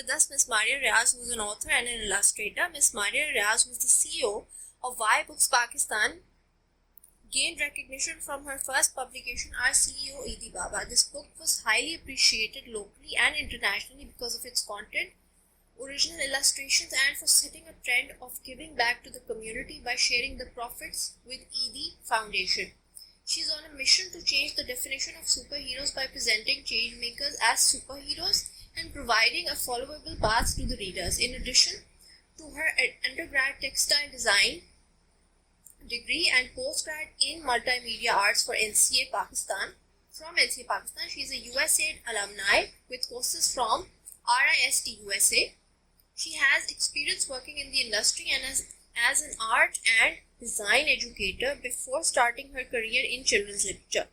with us Ms. Maria Riaz, who is an author and an illustrator. Ms. Maria Riaz was the CEO of Why Books Pakistan, gained recognition from her first publication, Our CEO Idi Baba. This book was highly appreciated locally and internationally because of its content, original illustrations, and for setting a trend of giving back to the community by sharing the profits with Idi Foundation. She's on a mission to change the definition of superheroes by presenting change makers as superheroes and providing a followable path to the readers. In addition to her undergrad textile design degree and postgrad in multimedia arts for NCA Pakistan, she is a USAID alumni with courses from RISD USA. She has experience working in the industry and as an art and design educator before starting her career in children's literature.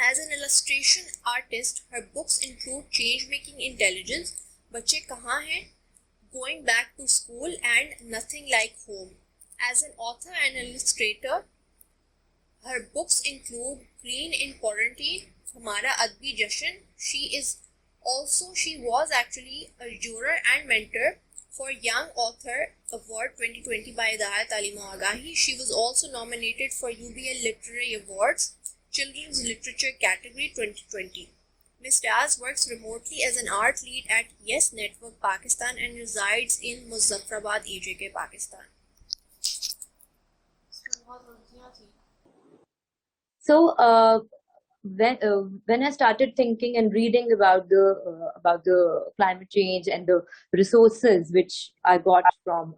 As an illustration artist, her books include Change-Making Intelligence, Bachche Kahan Hain, Going Back to School, and Nothing Like Home. As an author and illustrator, her books include Green in Quarantine, Hamara Adbi Jashan. She was actually a juror and mentor for Young Author Award 2020 by Hidayat Alima Agahi. She was also nominated for UBL Literary Awards Children's Literature category 2020. Ms. Riaz works remotely as an art lead at Yes Network Pakistan and resides in Muzaffarabad, AJK, Pakistan. So when I started thinking and reading about the climate change and the resources which I got from,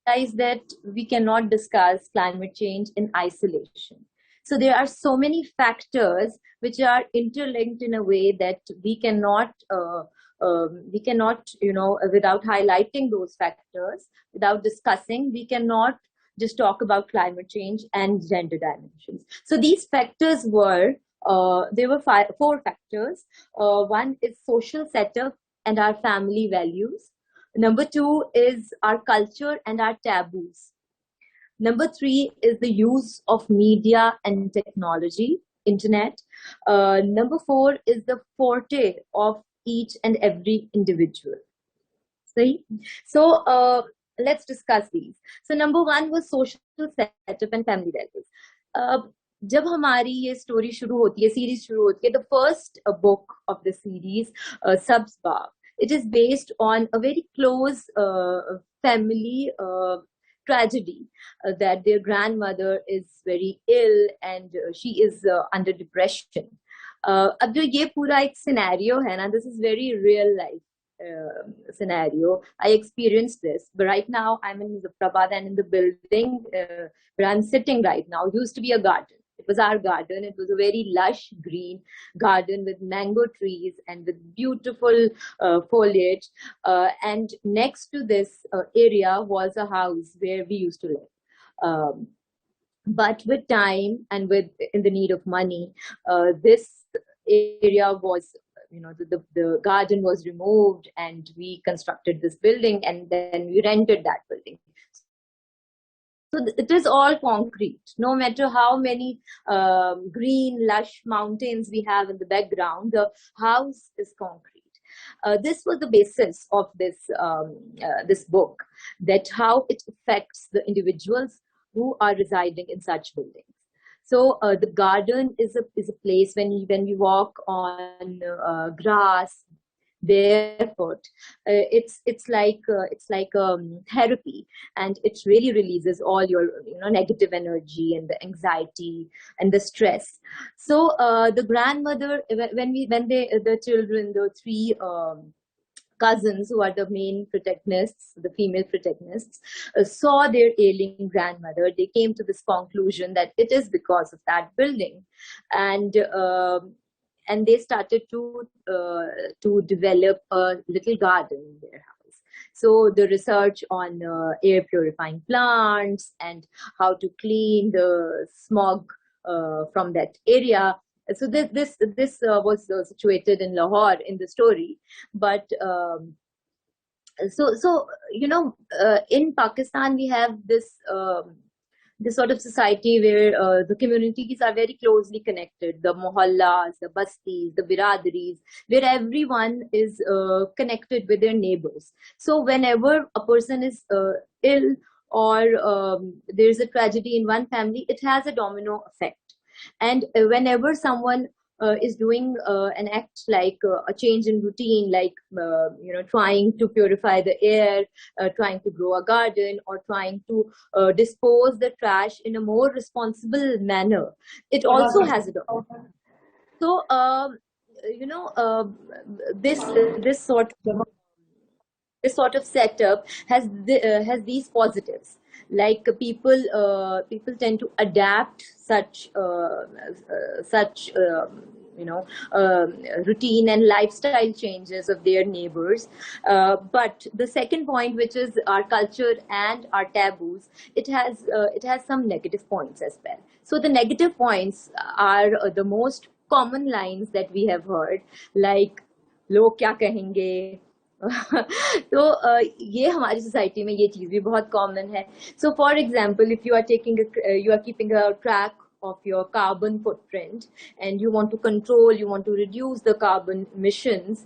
realize that we cannot discuss climate change in isolation. So there are so many factors which are interlinked in a way that we cannot, without highlighting those factors, without discussing, we cannot just talk about climate change and gender dimensions. So these factors were, there were four factors. One is social setup and our family values. Number two is our culture and our taboos. Number three is the use of media and technology, internet. Number four is the forte of each and every individual. See? So let's discuss these. So number one was social setup and family values. जब हमारी ये story शुरू होती है, series शुरू होती है, the first book of the series, Sabz Bagh, it is based on a very close family tragedy, that their grandmother is very ill and she is under depression. अब जो ये पूरा एक scenario है ना, this is very real life scenario. I experienced this, but right now I'm in Muzaffarabad, and in the building where I'm sitting right now used to be a garden. It was our garden. It was a very lush green garden with mango trees and with beautiful foliage. And next to this area was a house where we used to live. But with time and in the need of money, this area was, the garden was removed and we constructed this building, and then we rented that building. So it is all concrete. No matter how many green, lush mountains we have in the background, the house is concrete. This was the basis of this book, that how it affects the individuals who are residing in such buildings. So the garden is a place when we walk on grass, barefoot, it's like therapy, and it really releases all your negative energy and the anxiety and the stress. So the grandmother, the children, the three cousins who are the main protagonists, the female protagonists, saw their ailing grandmother, they came to this conclusion that it is because of that building, and they started to develop a little garden in their house. So the research on air purifying plants and how to clean the smog from that area. So this was situated in Lahore in the story, but in Pakistan we have this this sort of society where the communities are very closely connected, the mohallas, the bastis, the biradaris, where everyone is connected with their neighbors. So whenever a person is ill, or there's a tragedy in one family, it has a domino effect. And whenever someone is doing an act like a change in routine, like trying to purify the air, trying to grow a garden, or trying to dispose the trash in a more responsible manner, it also has a domino. So you know uh, this sort of setup has these positives, like people tend to adapt such routine and lifestyle changes of their neighbors. But the second point, which is our culture and our taboos, it has some negative points as well. So the negative points are the most common lines that we have heard, like लोग क्या कहेंगे. तो ये हमारी society में ये चीज भी बहुत कॉमन है. So for example, if you are keeping a track of your carbon footprint, and you want to control, you want to reduce the carbon emissions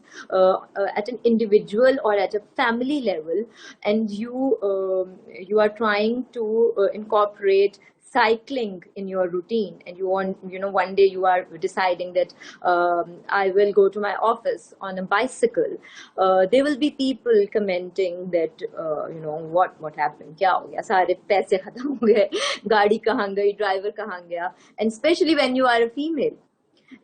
at an individual or at a family level, and you are trying to incorporate cycling in your routine, and you want, one day you are deciding that I will go to my office on a bicycle. There will be people commenting that what happened, kya ho gaya, sare paise khatam ho gaye, gaadi kahan gayi, driver kahan gaya. And especially when you are a female,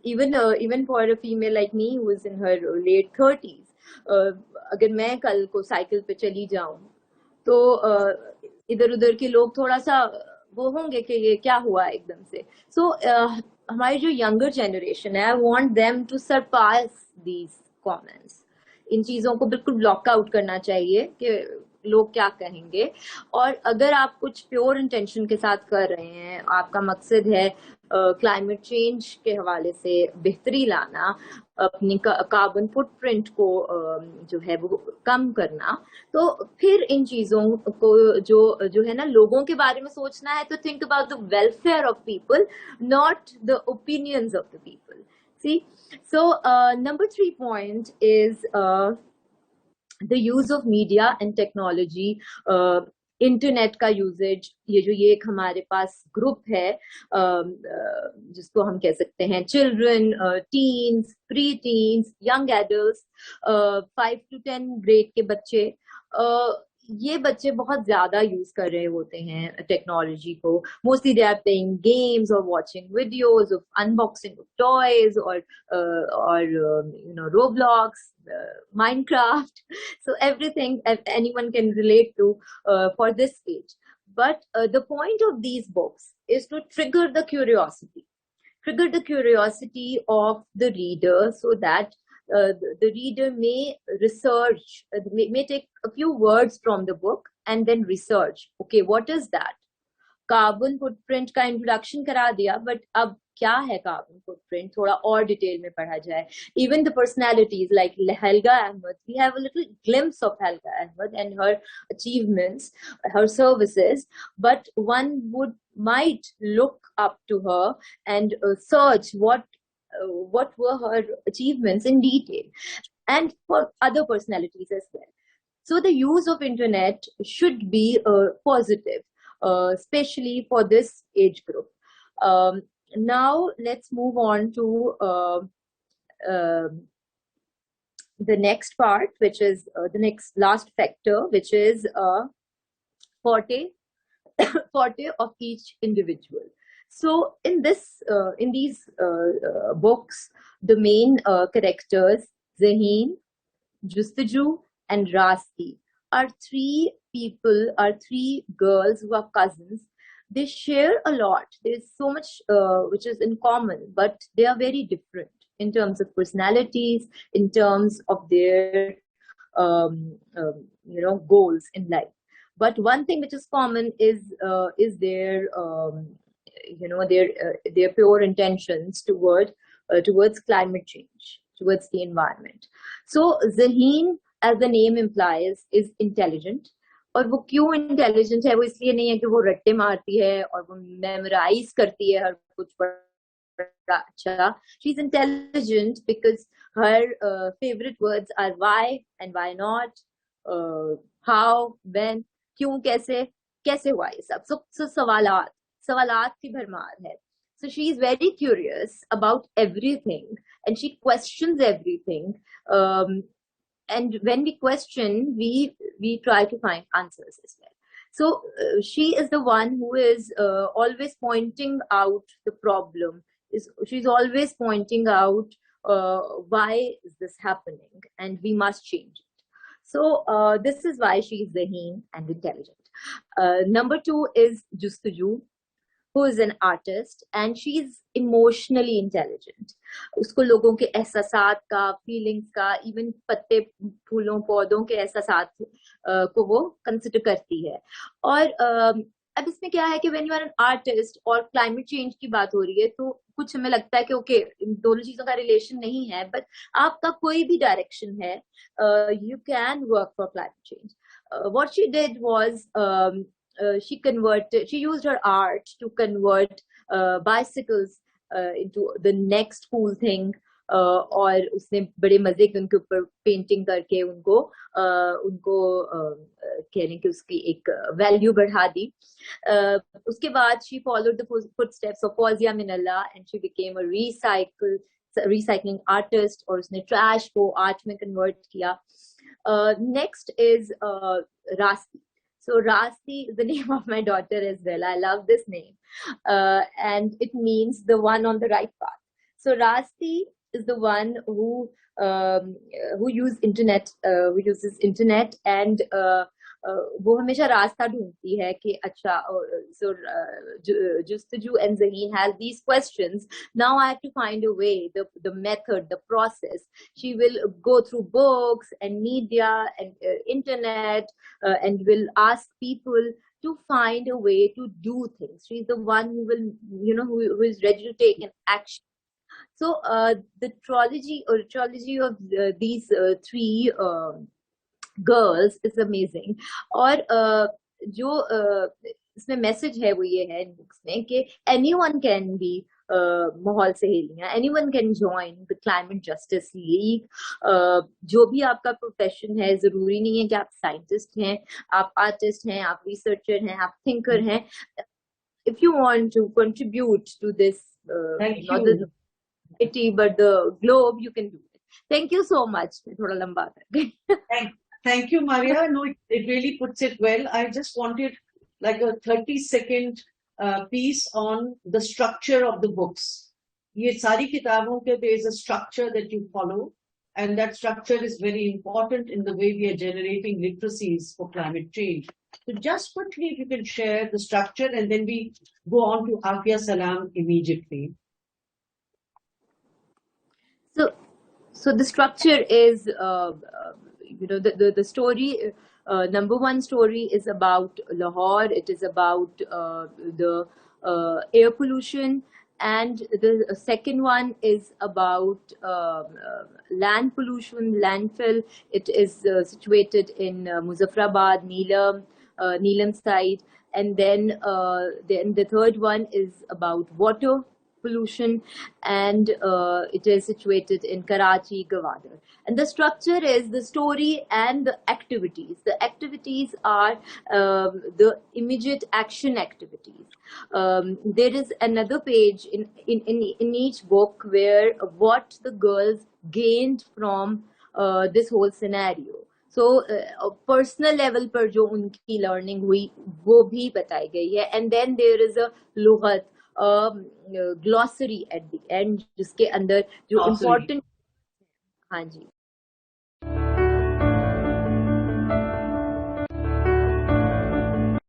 even for a female like me who is in her late 30s, अगर मैं कल को cycle पे चली जाऊं, तो इधर उधर के लोग थोड़ा सा वो होंगे कि ये क्या हुआ एकदम से. सो हमारी जो यंगर जनरेशन है, I want them to surpass these comments. इन चीजों को बिल्कुल ब्लॉक आउट करना चाहिए कि लोग क्या कहेंगे. और अगर आप कुछ प्योर इंटेंशन के साथ कर रहे हैं, आपका मकसद है क्लाइमेट चेंज के हवाले से बेहतरी लाना, अपनी कार्बन फुटप्रिंट को जो है वो कम करना, तो फिर इन चीजों को जो है ना, लोगों के बारे में सोचना है, तो think about the welfare of people, not the opinions of the people. See, so number 3 point is the use of media and technology. Internet का यूजेज, ये एक हमारे पास ग्रुप है जिसको हम कह सकते हैं children, teens, pre teens, young adults, 5 to 10 grade के बच्चे. ये बच्चे बहुत ज्यादा यूज कर रहे होते हैं टेक्नोलॉजी को. Mostly they are playing games और watching videos of unboxing of toys और Roblox, Minecraft. So everything anyone can relate to for this age. But the point of these books is to trigger the curiosity of the reader, so that the reader may research, may take a few words from the book and then research, okay, what is that? Carbon footprint का introduction करा दिया, but अब क्या है carbon footprint, थोड़ा और detail में पढ़ा जाए. Even the personalities like Helga Ahmed, we have a little glimpse of Helga Ahmed and her achievements, her services, but one might look up to her and search what were her achievements in detail, and for other personalities as well. So the use of internet should be positive, especially for this age group. Now let's move on to the next part, which is the last factor, which is forte of each individual. So in these books, the main characters, Zaheen, Justaju, and Rasti, are three girls who are cousins. They share a lot. There's so much which is in common, but they are very different in terms of personalities, in terms of their goals in life. But one thing which is common is their their pure intentions towards climate change, towards the environment. So Zaheen, as the name implies, is intelligent. और वो क्यों intelligent है, वो इसलिए नहीं है कि वो रट्टे मारती है और वो मेमोराइज करती है हर कुछ बड़ा अच्छा. She is intelligent because her favourite words are why and why not, how, when, क्यों, कैसे, कैसे हुआ ये सब. सो सवालात सवालात की भरमार है. So she is very curious about everything and she questions everything. Um, and when we question, we try to find answers as well. So she is the one who is always pointing out the problem. She's always pointing out why is this happening and we must change it. So this is why she is Zaheen and intelligent. Number two is Justuju, who is an artist and she is emotionally intelligent. उसको लोगों के एहसासात का, feelings का, even पत्ते फूलों पौधों के एहसासात को वो कंसिडर करती है. और अब इसमें क्या है कि when you are an artist और क्लाइमेट चेंज की बात हो रही है तो कुछ हमें लगता है कि ओके इन दोनों चीजों का रिलेशन नहीं है, बट आपका कोई भी डायरेक्शन है, you can work for climate change. What she did was she used her art to convert bicycles into the next cool thing. और उसने बड़े मजे के उनके ऊपर पेंटिंग करके उनको कह रहे कि उसकी एक वैल्यू बढ़ा दी. उसके बाद she followed the footsteps of Fawzia Minallah and she became a recycling artist और उसने ट्रैश को आर्ट में कन्वर्ट किया. Next is Rasti. So Rasti is the name of my daughter as well. I love this name, and it means the one on the right path. So Rasti is the one who uses internet and वो हमेशा रास्ता ढूंढती है कि अच्छा. So Justaju and Zaheen has these questions. Now I have to find a way, the method, the process. She will go through books and media and internet and will ask people to find a way to do things. She's the one who will, who is ready to take an action. So the trilogy of these three girls is amazing. और जो इसमें message है वो ये है इन books में कि anyone can be माहौल सहेलियां, anyone can join the climate justice league. जो भी आपका प्रोफेशन है, जरूरी नहीं है कि आप साइंटिस्ट हैं, आप आर्टिस्ट हैं, आप रिसर्चर हैं, आप थिंकर हैं. If you want to contribute to this not the city but the globe, you can do it. Thank you so much. थोड़ा लंबा था. Thank you, Maria. No, it really puts it well. I just wanted like a 30-second piece on the structure of the books. ये सारी किताबों के there is a structure that you follow, and that structure is very important in the way we are generating literacies for climate change. So just quickly, if you can share the structure, and then we go on to Afia Salam immediately. So the structure is, the story, number one story is about Lahore. It is about the air pollution, and the second one is about land pollution, landfill. It is situated in Muzaffarabad, Neelam side, and then the third one is about water pollution, and it is situated in Karachi, Gwadar. And the structure is the story and the activities. The activities are the immediate action activities. There is another page in each book where what the girls gained from this whole scenario. So personal level पर जो उनकी learning हुई वो भी बताई गई है. And then there is a लुगत ग्लॉसरी एट द एंड जिसके अंदर जो इम्पोर्टेंट. हाँ जी.